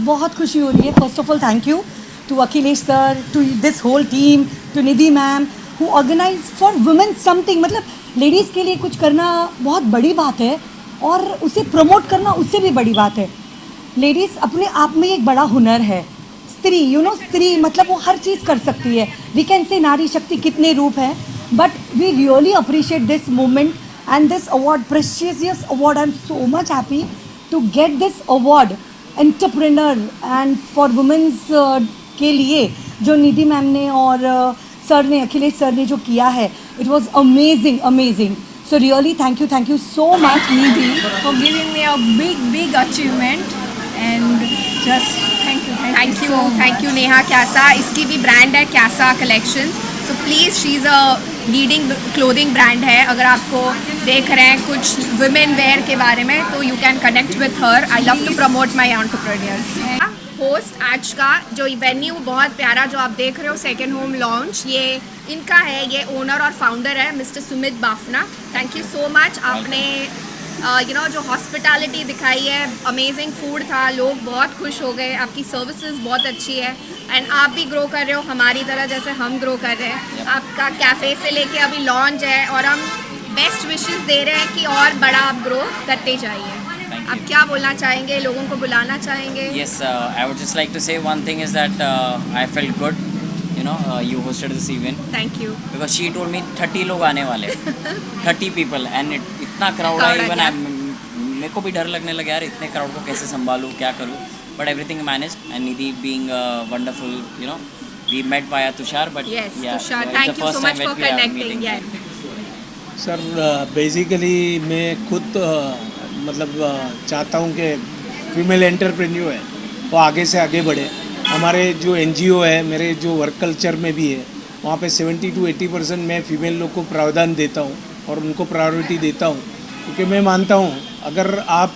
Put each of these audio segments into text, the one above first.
बहुत खुशी हो रही है. First of all thank you to Akhilesh sir, to this whole team, to Nidhi ma'am who organise for women something. मतलब लेडीज़ के लिए कुछ करना बहुत बड़ी बात है और उसे प्रमोट करना उससे भी बड़ी बात है. लेडीज़ अपने आप में एक बड़ा हुनर है. स्त्री स्त्री मतलब वो हर चीज़ कर सकती है. वी कैन से नारी शक्ति कितने रूप हैं, but we really appreciate this movement and this award, prestigious award. I'm so much happy to get this award, entrepreneur and for women's के लिए जो निधि मैम ने और सर ने, अखिलेश सर ने जो किया है, it was amazing, amazing. So really thank you so much Nidhi for giving me a big achievement and just thank you Neha क्यासा. इसकी भी ब्रांड है क्यासा collections. So please she is a leading clothing brand है. अगर आपको देख रहे हैं कुछ वुमेन वेयर के बारे में तो you can connect with her. I love to promote my entrepreneurs. Host आज का जो वेन्यू बहुत प्यारा जो आप देख रहे हो, सेकेंड होम लॉन्च, ये इनका है. ये ओनर और फाउंडर है mister Sumit Bafna. Thank you so much. आपने जो हॉस्पिटैलिटी दिखाई है, अमेजिंग फूड था, लोग बहुत खुश हो गए, आपकी सर्विसेज बहुत अच्छी है एंड आप भी ग्रो कर रहे हो हमारी तरह जैसे हम ग्रो कर रहे हैं. आपका कैफ़े से लेके अभी लॉन्च है और हम बेस्ट विशेस दे रहे हैं कि और बड़ा आप ग्रो करते जाइए. आप क्या बोलना चाहेंगे, लोगों को बुलाना चाहेंगे? Yes, I would just like to say one thing is that I felt good. You hosted this event. Thank you. Because she told me 30 लोग आने वाले 30 people and इतना क्राउड है. इवन मेरे को भी डर लगने लगा यार, इतने क्राउड को कैसे संभालूँ, क्या करूँ. But everything managed and Nidhi being wonderful, we met via Tushar. But yes, yeah, Tushar, it's thank the you first so much time for that we are connecting. meeting. Yeah. Sir basically मैं खुद मतलब चाहता हूँ कि female entrepreneur है वो आगे से आगे बढ़े. हमारे जो एनजीओ है, मेरे जो वर्क कल्चर में भी है, वहाँ पे 70 to 80% मैं फ़ीमेल लोग को प्रावधान देता हूँ और उनको प्रायोरिटी देता हूँ. क्योंकि मैं मानता हूँ अगर आप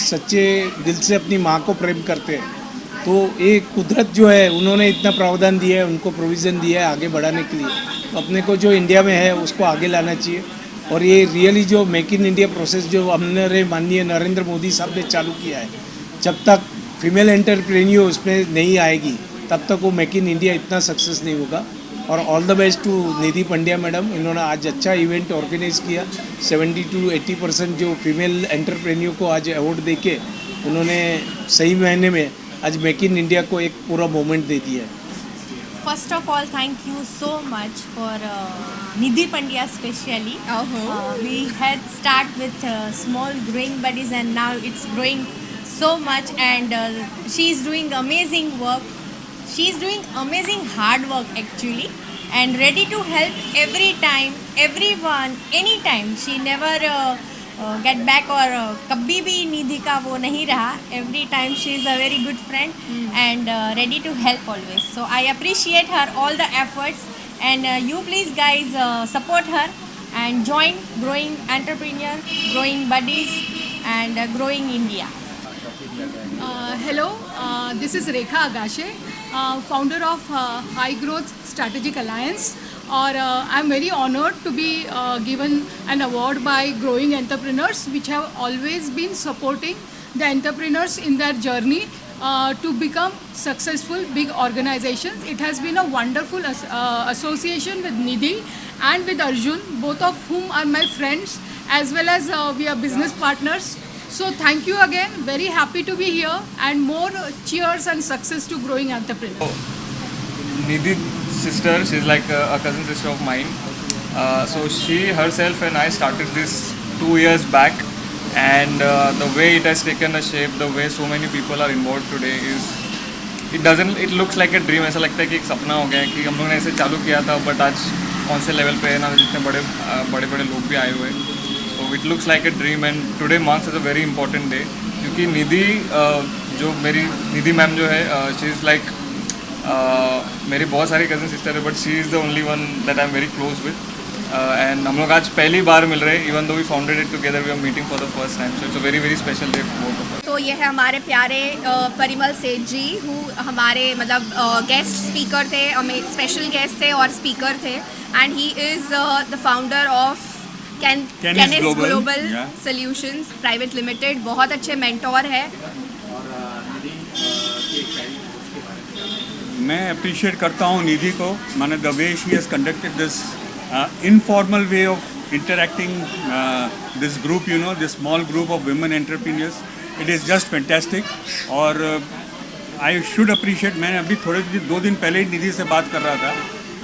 सच्चे दिल से अपनी माँ को प्रेम करते हैं तो ये कुदरत जो है उन्होंने इतना प्रावधान दिया है, उनको प्रोविज़न दिया है आगे बढ़ाने के लिए. तो अपने को जो इंडिया में है उसको आगे लाना चाहिए. और ये रियली जो मेक इन इंडिया प्रोसेस जो हमने माननीय नरेंद्र मोदी साहब ने चालू किया है, जब तक फीमेल एंटरप्रेन्योर उसमें नहीं आएगी तब तक वो मेक इन इंडिया इतना सक्सेस नहीं होगा. और all the best to Nidhi Pandya madam. इन्होंने आज अच्छा इवेंट ऑर्गेनाइज किया. 70 to 80% जो फीमेल एंटरप्रेन्योर को आज अवार्ड देके उन्होंने सही महीने में आज मेक इन इंडिया को एक पूरा मोमेंट दे दिया है. First of all, thank you so much for Nidhi Pandya especially. We had start with small growing buddies and now it's growing so much and she is doing amazing work. She is doing amazing hard work actually and ready to help every time, everyone, anytime. She never get back or कभी भी निधि का वो नहीं रहा. Every time she is a very good friend and ready to help always. So I appreciate her all the efforts and you please guys support her and join growing entrepreneur, growing buddies and growing India. Hello, this is Rekha Agashe, founder of High Growth Strategic Alliance. और I am very honoured to be given an award by growing entrepreneurs which have always been supporting the entrepreneurs in their journey to become successful big organizations. It has been a wonderful association with Nidhi and with Arjun, both of whom are my friends as well as we are business partners. So thank you again, very happy to be here and more cheers and success to growing entrepreneurs. Nidhi sister, she's like a cousin sister of mine. So she herself and I started this 2 years back and the way it has taken a shape, the way so many people are involved today is it looks like a dream. ऐसा लगता है कि एक सपना हो गया है कि हम लोगों ने ऐसे चालू किया था बट आज कौन से लेवल पे है ना, जितने बड़े लोग भी आए हुए हैं. So it looks like a dream and today marks as a very important day क्योंकि निधि जो मेरी निधि मैम जो है शी इज़ लाइक मेरी बहुत सारी कज़न सिस्टर है but she is the only one that I am very close with and हम लोग आज पहली बार मिल रहे हैं. Even though we founded it together, we are meeting for the first time. So it's a very very special day for both of us. तो ये है हमारे प्यारे परिमल सेठ जी हु हमारे मतलब गेस्ट स्पीकर थे, स्पेशल गेस्ट थे और स्पीकर थे and he is the founder of कैनिस global solutions private limited. बहुत अच्छे मेंटोर है. मैं अप्रिशिएट करता हूँ निधि को, माने the way she has conducted this informal way of interacting this group, you know, this small group of women entrepreneurs. It is just fantastic. और I should appreciate, मैंने अभी 2 दिन पहले ही निधि से बात कर रहा था,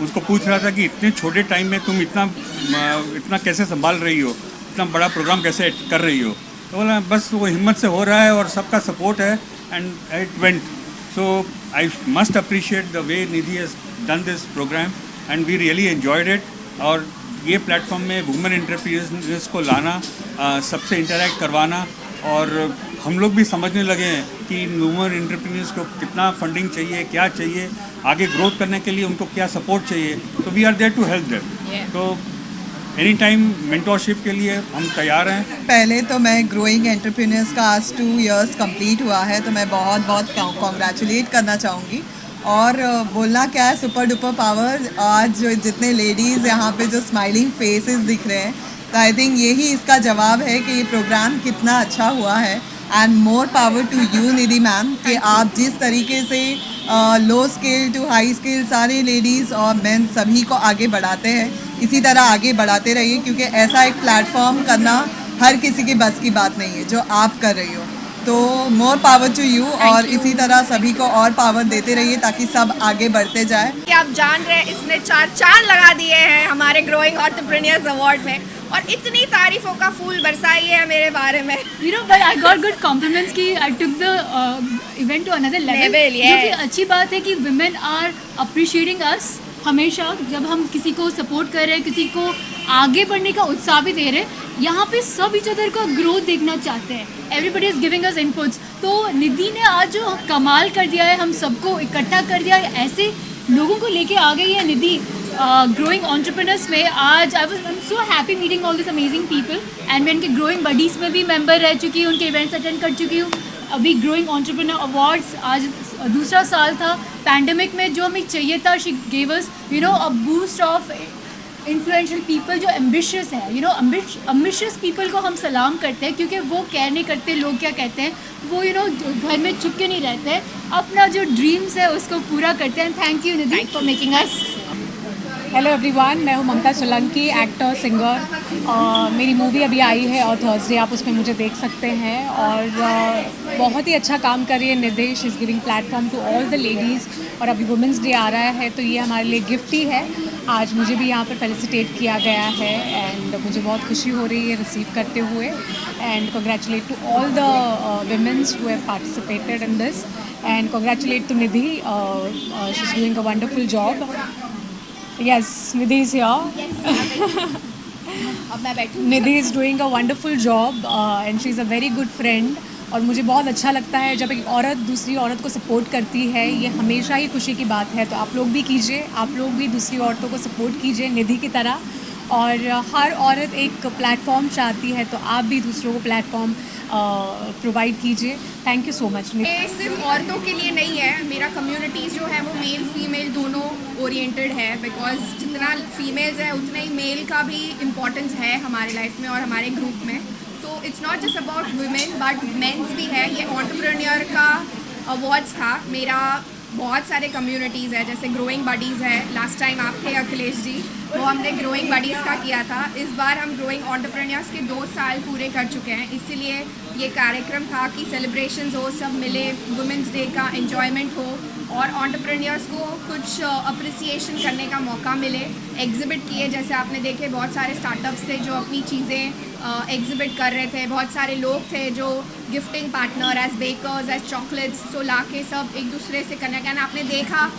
उसको पूछ रहा था कि इतने छोटे टाइम में तुम इतना कैसे संभाल रही हो, इतना बड़ा प्रोग्राम कैसे कर रही हो. तो बोला बस वो हिम्मत से हो रहा है और सबका सपोर्ट है, and it went. So I must appreciate the way Nidhi has done this program and we really enjoyed it. और ये प्लेटफॉर्म में वुमेन एंटरप्रेन्योर्स को लाना, सबसे इंटरेक्ट करवाना, और हम लोग भी समझने लगे हैं कि वुमेन एंटरप्रेन्योर्स को कितना फंडिंग चाहिए, क्या चाहिए, आगे ग्रोथ करने के लिए उनको क्या सपोर्ट चाहिए. तो we are there to help them. तो एनी टाइम मेंटोरशिप के लिए हम तैयार हैं. पहले तो मैं ग्रोइंग एंटरप्रेन्योर्स का आज 2 इयर्स कंप्लीट हुआ है, तो मैं बहुत बहुत कॉन्ग्रेचुलेट करना चाहूँगी. और बोलना क्या है, सुपर डुपर पावर. आज जो जितने लेडीज़ यहाँ पे जो स्माइलिंग फेसेस दिख रहे हैं, तो आई थिंक यही इसका जवाब है कि ये प्रोग्राम कितना अच्छा हुआ है. And more power to you Nidhi ma'am, कि आप जिस तरीके से low skill to high skill सारे लेडीज़ और मेन सभी को आगे बढ़ाते हैं, इसी तरह आगे बढ़ाते रहिए, क्योंकि ऐसा एक प्लेटफॉर्म करना हर किसी की बस की बात नहीं है जो आप कर रही हो. तो मोर पावर टू यू, और इसी तरह सभी को और पावर देते रहिए ताकि सब आगे बढ़ते जाए. कि आप जान रहे हैं इसने 4 चांद लगा दिए हैं हमारे ग्रोइंग एंटरप्रेन्योर्स अवार्ड में, और इतनी तारीफों का फूल बरसाई है मेरे बारे में. You know, but I got good compliments कि I took the event to another level. Yes. जो कि अच्छी बात है कि women are appreciating us. हमेशा जब हम किसी को सपोर्ट कर रहे हैं, किसी को आगे बढ़ने का उत्साह भी दे रहे हैं, यहाँ पे सब इच अदर का ग्रोथ देखना चाहते हैं. Everybody is giving us inputs. तो निधि ने आज जो कमाल कर दिया है, हम सबको इकट्ठा कर दिया है, ऐसे लोगों को लेके आ गई है निधि ग्रोइंग एंटरप्रेन्योर्स में. आज I am so happy meeting all this amazing people, and मैं इनके ग्रोइंग बडीज़ में भी मेंबर रह चुकी हूँ, उनके इवेंट्स अटेंड कर चुकी हूँ. अभी ग्रोइंग एंटरप्रेन्योर अवार्ड्स आज दूसरा साल था. पैंडेमिक में जो हमें चाहिए था, she gave us you know a boost of influential people जो एम्बिशियस है. यू नो एम्बिशियस पीपल को हम सलाम करते हैं, क्योंकि वो केयर नहीं करते लोग क्या कहते हैं, वो यू नो घर में चुप के नहीं रहते हैं, अपना जो ड्रीम्स है उसको पूरा करते हैं. Thank you Nidhi for making us. Hello everyone, मैं हूँ ममता सोलंकी, एक्टर सिंगर. मेरी मूवी अभी आई है और थर्सडे आप उसमें मुझे देख सकते हैं. और बहुत ही अच्छा काम कर रही है Nidhi. She is giving platform to all the ladies. और अभी वुमेंस डे आ रहा है, तो ये हमारे लिए गिफ्ट ही है. आज मुझे भी यहाँ पर फेलिसिटेट किया गया है, एंड मुझे बहुत खुशी हो रही है रिसीव करते हुए. And congratulate to all the womens who have participated in this, and congratulate to Nidhi. She is doing a wonderful job. Yes, Nidhi is here. अब मैं बैठूँ. Nidhi is doing a wonderful job and she is a very good friend. और मुझे बहुत अच्छा लगता है जब एक औरत दूसरी औरत को सपोर्ट करती है. ये हमेशा ही खुशी की बात है. तो आप लोग भी कीजिए, आप लोग भी दूसरी औरतों को सपोर्ट कीजिए निधि की तरह. और हर औरत एक प्लेटफॉर्म चाहती है, तो आप भी दूसरों को प्लेटफॉर्म प्रोवाइड कीजिए. Thank you so much. ये सिर्फ औरतों के लिए नहीं है, मेरा कम्युनिटीज़ जो है वो मेल फीमेल दोनों ओरिएंटेड है. बिकॉज जितना फीमेल्स है उतना ही मेल का भी इम्पोर्टेंस है हमारे लाइफ में और हमारे ग्रुप में. तो it's not just about women but mens भी है. ये एंटरप्रेन्योर का अवार्ड्स था. मेरा बहुत सारे कम्युनिटीज़ है, जैसे ग्रोइंग बडीज़ है. लास्ट टाइम आप थे अखिलेश जी, वो हमने ग्रोइंग बडीज़ का किया था. इस बार हम ग्रोइंग एंटरप्रेन्योर्स के 2 साल पूरे कर चुके हैं. इसीलिए ये कार्यक्रम था कि सेलिब्रेशंस हो, सब मिले, वुमेंस डे का एन्जॉयमेंट हो और एंटरप्रेन्योर्स को कुछ अप्रिसिएशन करने का मौका मिले. एग्जिबिट किए, जैसे आपने देखे बहुत सारे स्टार्टअप्स थे जो अपनी चीज़ें एग्जिबिट कर रहे थे. बहुत सारे लोग थे जो gifting partner as bakers as chocolates, तो ला के सब एक दूसरे से कनेक्ट. एंड आपने देखा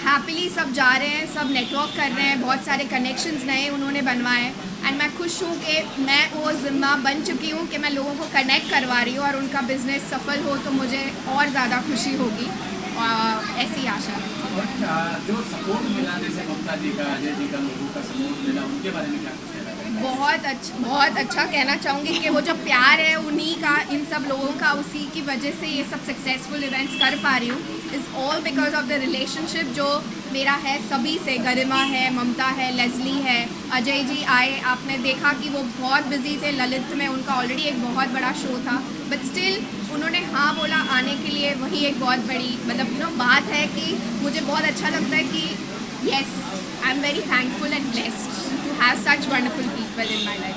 हैप्पीली सब जा रहे हैं, सब नेटवर्क कर रहे हैं, बहुत सारे कनेक्शंस नए उन्होंने बनवाए. एंड मैं खुश हूँ कि मैं वो ज़िम्मा बन चुकी हूँ कि मैं लोगों को कनेक्ट करवा रही हूँ और उनका बिज़नेस सफल हो तो मुझे और ज़्यादा खुशी होगी. ऐसी आशा है. जो सपोर्ट मिला जैसे ममता जी का, अजय जी का, लोगों का सपोर्ट मिला, उनके बारे में क्या कुछ कहना चाहिए? बहुत अच्छा कहना चाहूँगी कि वो जो प्यार है उन्हीं का, इन सब लोगों का, उसी की वजह से ये सब सक्सेसफुल इवेंट्स कर पा रही हूँ. Is all because of the relationship जो मेरा है सभी से. गरिमा है, ममता है, लेज़ली है, अजय जी आए. आपने देखा कि वो बहुत बिजी थे ललित में, उनका ऑलरेडी एक बहुत बड़ा शो था, बट स्टिल उन्होंने हाँ बोला आने के लिए, वही एक बहुत बड़ी मतलब बात है कि मुझे बहुत अच्छा लगता है कि yes, I am very thankful and blessed to have such wonderful people in my life.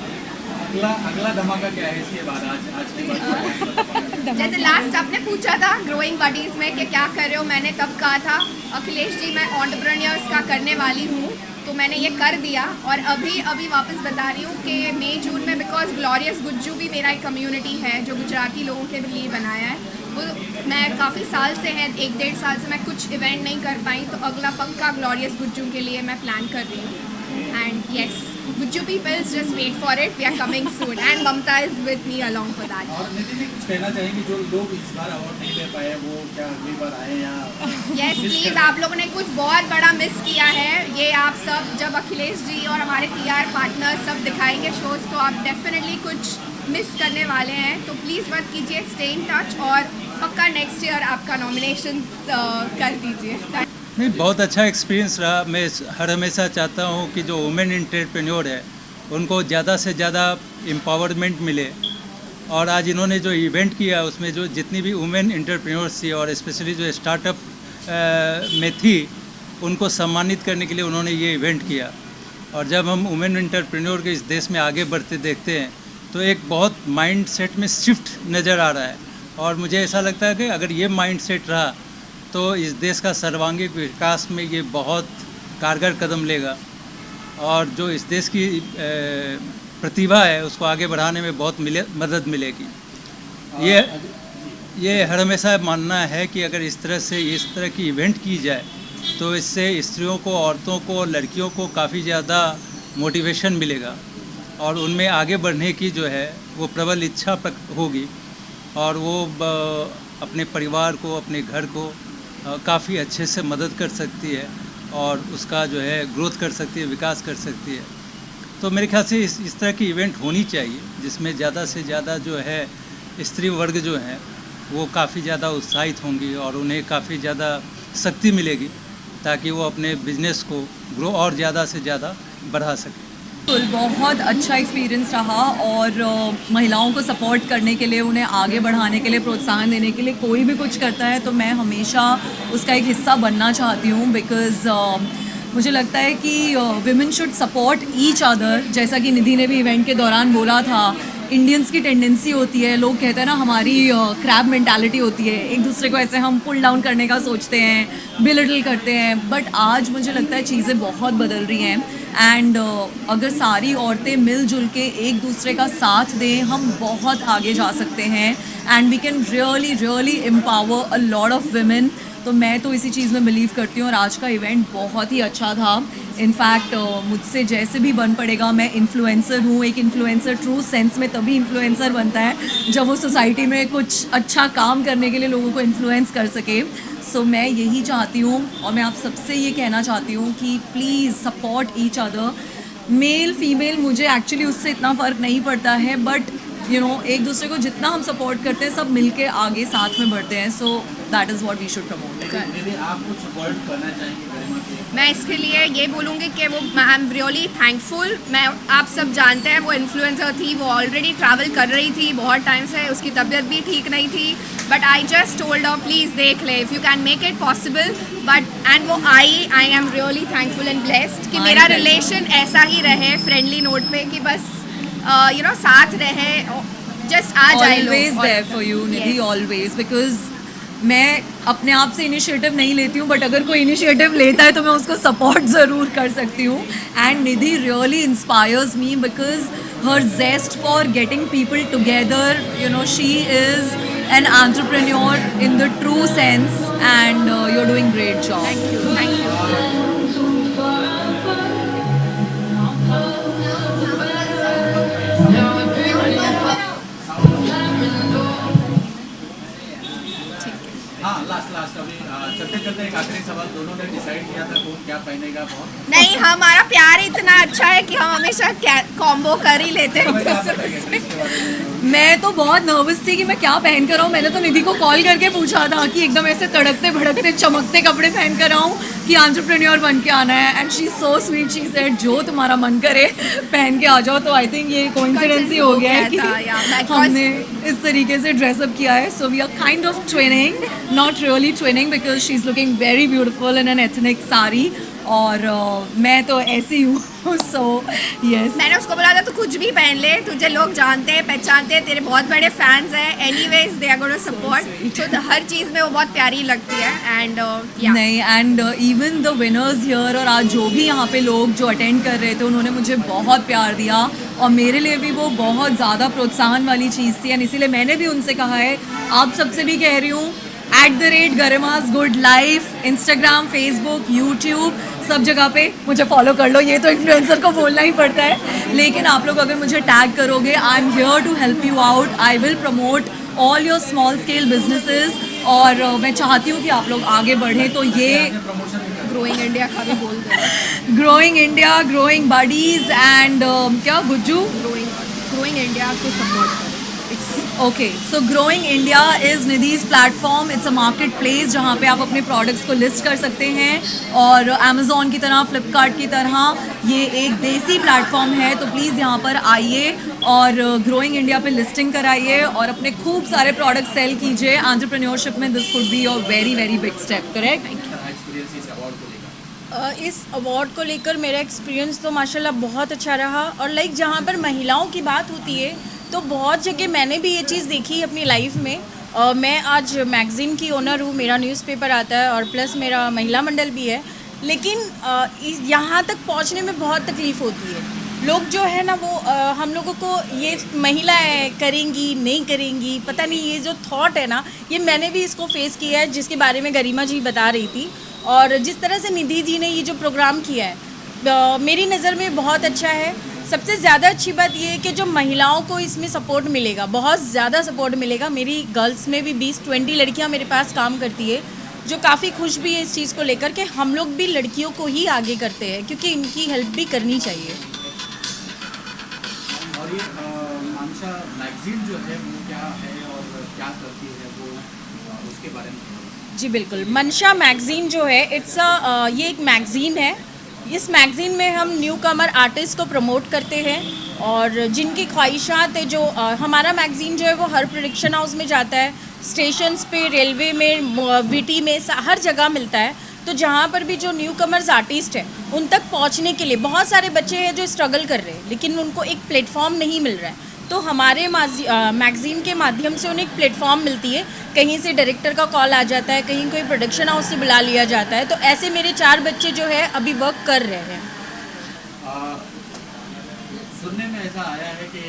अगला धमाका क्या है इसके बाद? आज के बाद जैसे लास्ट आपने पूछा था ग्रोइंग बडीज़ में कि क्या कर रहे हो, मैंने तब कहा था अखिलेश जी मैं एंटरप्रेन्योर्स का करने वाली हूँ, तो मैंने ये कर दिया और अभी वापस बता रही हूँ कि मई जून में, बिकॉज ग्लोरियस गुज्जू भी मेरा एक कम्युनिटी है जो गुजराती लोगों के लिए बनाया है, वो मैं काफ़ी साल से है, 1-1.5 साल से मैं कुछ इवेंट नहीं कर पाई, तो अगला पक्का ग्लोरियस गुज्जू के लिए मैं प्लान कर रही हूँ। And yes, Gujju peoples just wait for it, we are coming soon and Mamta is with me along for that. और निधि जी कुछ कहना चाहेंगे जो लोग इस बार अवार्ड नहीं ले पाए वो क्या अगली बार आए या यस प्लीज़, आप लोगों ने कुछ बहुत बड़ा मिस किया है, ये आप सब जब अखिलेश जी और हमारे PR पार्टनर सब दिखाएंगे शोज तो आप डेफिनेटली कुछ मिस करने वाले हैं, तो प्लीज़ मत कीजिए, स्टे इन टच और पक्का नेक्स्ट ईयर आपका नॉमिनेशन कर दीजिए। नहीं, बहुत अच्छा एक्सपीरियंस रहा। मैं हर हमेशा चाहता हूँ कि जो वुमेन एंटरप्रेन्योर है उनको ज़्यादा से ज़्यादा एम्पावरमेंट मिले, और आज इन्होंने जो इवेंट किया उसमें जो जितनी भी वुमेन एंटरप्रेन्योर्स थी और स्पेशली जो स्टार्टअप में थी उनको सम्मानित करने के लिए उन्होंने ये इवेंट किया। और जब हम वुमेन एंटरप्रेन्योर के इस देश में आगे बढ़ते देखते हैं तो एक बहुत माइंड सेट में शिफ्ट नज़र आ रहा है, और मुझे ऐसा लगता है कि अगर ये माइंड सेट रहा तो इस देश का सर्वांगीण विकास में ये बहुत कारगर कदम लेगा, और जो इस देश की प्रतिभा है उसको आगे बढ़ाने में बहुत मदद मिलेगी। ये हर हमेशा मानना है कि अगर इस तरह की इवेंट की जाए तो इससे स्त्रियों को, औरतों को, लड़कियों को काफ़ी ज़्यादा मोटिवेशन मिलेगा और उनमें आगे बढ़ने की जो है वो प्रबल इच्छा होगी, और वो अपने परिवार को, अपने घर को काफ़ी अच्छे से मदद कर सकती है और उसका जो है ग्रोथ कर सकती है, विकास कर सकती है। तो मेरे ख्याल से इस तरह की इवेंट होनी चाहिए जिसमें ज़्यादा से ज़्यादा जो है स्त्री वर्ग जो है वो काफ़ी ज़्यादा उत्साहित होंगी और उन्हें काफ़ी ज़्यादा शक्ति मिलेगी ताकि वो अपने बिजनेस को ग्रो और ज़्यादा से ज़्यादा बढ़ा सकें। बहुत अच्छा एक्सपीरियंस रहा, और महिलाओं को सपोर्ट करने के लिए, उन्हें आगे बढ़ाने के लिए, प्रोत्साहन देने के लिए कोई भी कुछ करता है तो मैं हमेशा उसका एक हिस्सा बनना चाहती हूँ, बिकॉज़ मुझे लगता है कि women should support each other. जैसा कि निधि ने भी इवेंट के दौरान बोला था, इंडियंस की टेंडेंसी होती है, लोग कहते हैं ना हमारी क्रैब मेंटालिटी होती है, एक दूसरे को ऐसे हम पुल डाउन करने का सोचते हैं, बिलिटल करते हैं, बट आज मुझे लगता है चीज़ें बहुत बदल रही हैं एंड अगर सारी औरतें मिलजुल के एक दूसरे का साथ दें हम बहुत आगे जा सकते हैं and we can really empower a lot of women. तो मैं तो इसी चीज़ में बिलीव करती हूँ और आज का इवेंट बहुत ही अच्छा था। इनफैक्ट मुझसे जैसे भी बन पड़ेगा, मैं इन्फ्लुएंसर हूँ, एक इन्फ्लुएंसर ट्रू सेंस में तभी इन्फ्लुएंसर बनता है जब वो सोसाइटी में कुछ अच्छा काम करने के लिए लोगों को इन्फ्लुएंस कर सके। सो मैं यही चाहती हूँ और मैं आप सबसे ये कहना चाहती हूँ कि please support each other. Male female मुझे एक्चुअली उससे इतना फ़र्क नहीं पड़ता है, बट यू नो एक दूसरे को जितना हम सपोर्ट करते हैं सब मिलके आगे साथ में बढ़ते हैं। So that is what we should promote. आप कुछ वर्ड करना चाहेंगे? मैं इसके लिए ये बोलूँगी कि वो आई एम रियली थैंकफुल। मैं आप सब जानते हैं वो इन्फ्लुएंसर थी, वो ऑलरेडी ट्रैवल कर रही थी बहुत टाइम से, उसकी तबीयत भी ठीक नहीं थी, but I just told her please देख ले if you can make it possible. But and वो I am really thankful and blessed कि मेरा रिलेशन ऐसा ही रहे फ्रेंडली नोट पे कि बस यू नो साथ रहे, जस्ट आ जाए लोग। Always there for you Nidhi, always, because मैं अपने आप से इनिशिएटिव नहीं लेती हूँ, बट अगर कोई इनिशिएटिव लेता है तो मैं उसको सपोर्ट ज़रूर कर सकती हूँ। And Nidhi really inspires me because her zest for getting people together, you know she is an entrepreneur in the true sense and you are doing great job. Thank you, thank you. हाँ, last अभी चलते चलते हैं एक आखिरी सवाल, दोनों ने डिसाइड किया था कौन क्या पहनेगा? बहुत नहीं, हमारा प्यार इतना अच्छा है कि हम हमेशा कॉम्बो कर ही लेते हैं एक दूसरे से। मैं तो बहुत नर्वस थी कि मैं क्या पहन कर आऊँ। मैंने तो निधि को कॉल करके पूछा था कि एकदम ऐसे तड़कते भड़कते चमकते कपड़े पहन कर आऊँ कि एंटरप्रेन्योर बन के आना है। And she so sweet, she said जो तुम्हारा मन करे पहन के आ जाओ। तो आई थिंक ये कोइंसिडेंस ही हो गया है कि हमने इस तरीके से ड्रेसअप किया है। So we are kind of twinning, not really twinning because she is looking very beautiful in an ethnic sari और मैं तो ऐसी हूँ। सो यस, मैंने उसको बोला था तू कुछ भी पहन ले, तुझे लोग जानते हैं पहचानते हैं, तेरे बहुत बड़े फैंस हैं, anyways they are gonna support. तो हर चीज़ में वो बहुत प्यारी लगती है। एंड नहीं, and even the winners here और आज जो भी यहाँ पे लोग जो अटेंड कर रहे थे उन्होंने मुझे बहुत प्यार दिया और मेरे लिए भी वो बहुत ज़्यादा प्रोत्साहन वाली चीज़ थी। एंड इसीलिए मैंने भी उनसे कहा है, आप सबसे भी कह रही हूँ, @गरिमा's good life, Instagram, Facebook, YouTube, सब जगह पे मुझे फॉलो कर लो। ये तो इन्फ्लुएंसर को बोलना ही पड़ता है, लेकिन आप लोग अगर मुझे टैग करोगे, I am here to help you out. I will promote all your small scale businesses और मैं चाहती हूँ कि आप लोग आगे बढ़ें। तो ये ग्रोइंग इंडिया का भी बोल दे, growing India, growing buddies and क्या गुज्जू, ग्रोइंग इंडिया को सपोर्ट करो। Okay, so growing India is निधि's platform. It's a marketplace जहाँ पे आप अपने प्रोडक्ट्स को लिस्ट कर सकते हैं और अमेज़ॉन की तरह, फ्लिपकार्ट की तरह ये एक देसी प्लेटफॉर्म है। तो प्लीज़ यहाँ पर आइए और ग्रोइंग इंडिया पे लिस्टिंग कराइए और अपने खूब सारे प्रोडक्ट सेल कीजिए। एंटरप्रेन्योरशिप में this could be your very very big step, correct? इस अवार्ड को लेकर मेरा एक्सपीरियंस तो माशाल्लाह बहुत अच्छा रहा और लाइक जहाँ पर महिलाओं की बात होती है तो बहुत जगह मैंने भी ये चीज़ देखी अपनी लाइफ में। मैं आज मैगज़ीन की ओनर हूँ, मेरा न्यूज़पेपर आता है और प्लस मेरा महिला मंडल भी है, लेकिन यहाँ तक पहुँचने में बहुत तकलीफ़ होती है। लोग जो है ना वो हम लोगों को ये महिलाएं करेंगी नहीं करेंगी, पता नहीं, ये जो थॉट है ना, ये मैंने भी इसको फेस किया है, जिसके बारे में गरिमा जी बता रही थी। और जिस तरह से निधि जी ने ये जो प्रोग्राम किया है मेरी नज़र में बहुत अच्छा है। सबसे ज़्यादा अच्छी बात ये है कि जो महिलाओं को इसमें सपोर्ट मिलेगा, बहुत ज़्यादा सपोर्ट मिलेगा। मेरी गर्ल्स में भी 20-20 लड़कियां मेरे पास काम करती है जो काफ़ी खुश भी है इस चीज़ को लेकर के हम लोग भी लड़कियों को ही आगे करते हैं, क्योंकि इनकी हेल्प भी करनी चाहिए। और ये मानसा मैगजीन जो है वो क्या है और क्या करती है, वो उसके बारे में? जी बिल्कुल, मंशा मैगज़ीन जो है ये एक मैगज़ीन है। इस मैगज़ीन में हम न्यू कमर आर्टिस्ट को प्रमोट करते हैं और जिनकी ख्वाहिशात है, जो हमारा मैगज़ीन जो है वो हर प्रोडक्शन हाउस में जाता है, स्टेशंस पे, रेलवे में, वीटी में, हर जगह मिलता है। तो जहाँ पर भी जो न्यू कमर्स आर्टिस्ट हैं उन तक पहुँचने के लिए बहुत सारे बच्चे हैं जो स्ट्रगल कर रहे हैं, लेकिन उनको एक प्लेटफॉर्म नहीं मिल रहा है। तो हमारे मैगज़ीन के माध्यम से उन्हें एक प्लेटफॉर्म मिलती है। कहीं से डायरेक्टर का कॉल आ जाता है, कहीं कोई प्रोडक्शन हाउस से बुला लिया जाता है। तो ऐसे मेरे 4 बच्चे जो है अभी वर्क कर रहे हैं। सुनने में ऐसा आया है कि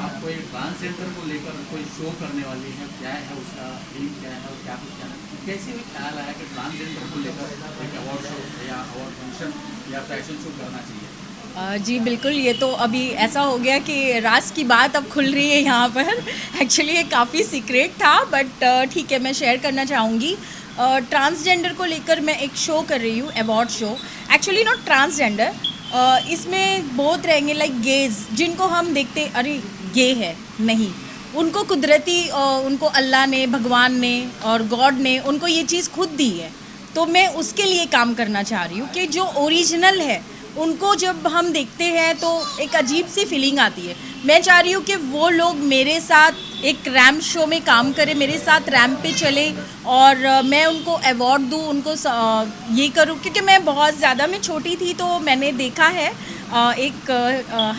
आप कोई ट्रांसजेंडर को लेकर कोई शो करने वाली हैं, क्या है उसका थीम, क्या है और क्या कुछ, क्या कैसे ख्याल आया कि ट्रांसजेंडर को लेकर एक अवार्ड शो या अवार्ड फंक्शन या फैशन शो करना चाहिए? जी बिल्कुल, ये तो अभी ऐसा हो गया कि राज की बात अब खुल रही है यहाँ पर। एक्चुअली ये काफ़ी सीक्रेट था, बट ठीक है, मैं शेयर करना चाहूँगी। ट्रांसजेंडर को लेकर मैं एक शो कर रही हूँ, award show. Actually not transgender, इसमें बहुत रहेंगे लाइक गेज, जिनको हम देखते अरे गे है, नहीं, उनको कुदरती उनको अल्लाह ने, भगवान ने और गॉड ने उनको ये चीज़ खुद दी है। तो मैं उसके लिए काम करना चाह रही हूँ कि जो ओरिजिनल है उनको जब हम देखते हैं तो एक अजीब सी फीलिंग आती है। मैं चाह रही हूँ कि वो लोग मेरे साथ एक रैम्प शो में काम करें, मेरे साथ रैम्प पे चले और मैं उनको अवार्ड दूँ, उनको ये करूँ। क्योंकि मैं बहुत ज़्यादा, मैं छोटी थी तो मैंने देखा है एक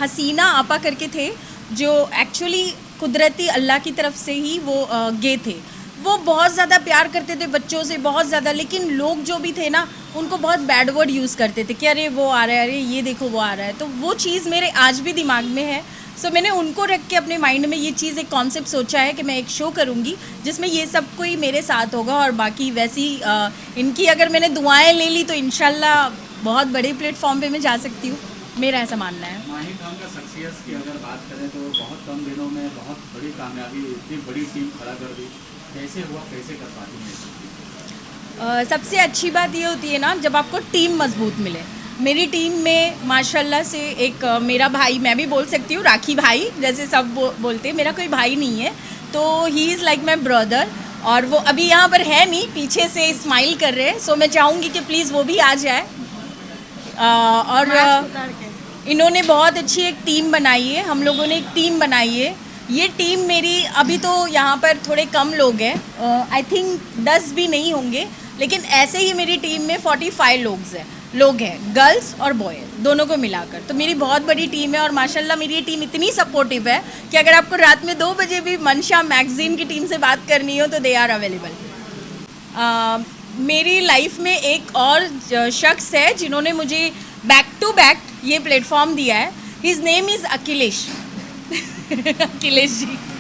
हसीना आपा करके थे जो एक्चुअली कुदरती अल्लाह की तरफ से ही वो गे थे। वो बहुत ज़्यादा प्यार करते थे बच्चों से, बहुत ज़्यादा, लेकिन लोग जो भी थे ना उनको बहुत बैड वर्ड यूज़ करते थे कि अरे वो आ रहा है, अरे ये देखो वो आ रहा है। तो वो चीज़ मेरे आज भी दिमाग में है। सो मैंने उनको रख के अपने माइंड में ये चीज़, एक कॉन्सेप्ट सोचा है कि मैं एक शो करूँगी जिसमें ये सब कोई मेरे साथ होगा और बाकी वैसी इनकी अगर मैंने दुआएं ले ली तो इंशाल्लाह बहुत बड़े प्लेटफॉर्म पे मैं जा सकती हूँ, मेरा ऐसा मानना है। माही खान का सक्सेस की अगर बात करें तो बहुत कम दिनों में बहुत बड़ी कामयाबी, इतनी बड़ी टीम खड़ा कर दी, कैसे हुआ, कैसे कर पाती हैं? सबसे अच्छी बात ये होती है ना जब आपको टीम मजबूत मिले। मेरी टीम में माशाल्लाह से एक मेरा भाई, मैं भी बोल सकती हूँ राखी भाई जैसे सब बोलते हैं, मेरा कोई भाई नहीं है तो he is like my brother, और वो अभी यहाँ पर है नहीं, पीछे से स्माइल कर रहे हैं। सो मैं चाहूँगी कि प्लीज़ वो भी आ जाए। और इन्होंने बहुत अच्छी एक टीम बनाई है, हम लोगों ने एक टीम बनाई है। ये टीम मेरी अभी तो यहाँ पर थोड़े कम लोग हैं, आई थिंक 10 भी नहीं होंगे, लेकिन ऐसे ही मेरी टीम में 45 लोग हैं, गर्ल्स और बॉय दोनों को मिलाकर। तो मेरी बहुत बड़ी टीम है और माशाल्लाह मेरी ये टीम इतनी सपोर्टिव है कि अगर आपको रात में 2 बजे भी मंशा मैगज़ीन की टीम से बात करनी हो तो दे आर अवेलेबल। मेरी लाइफ में एक और शख्स है जिन्होंने मुझे बैक टू बैक ये प्लेटफॉर्म दिया है। His name is Akhilesh. Akhilesh ji.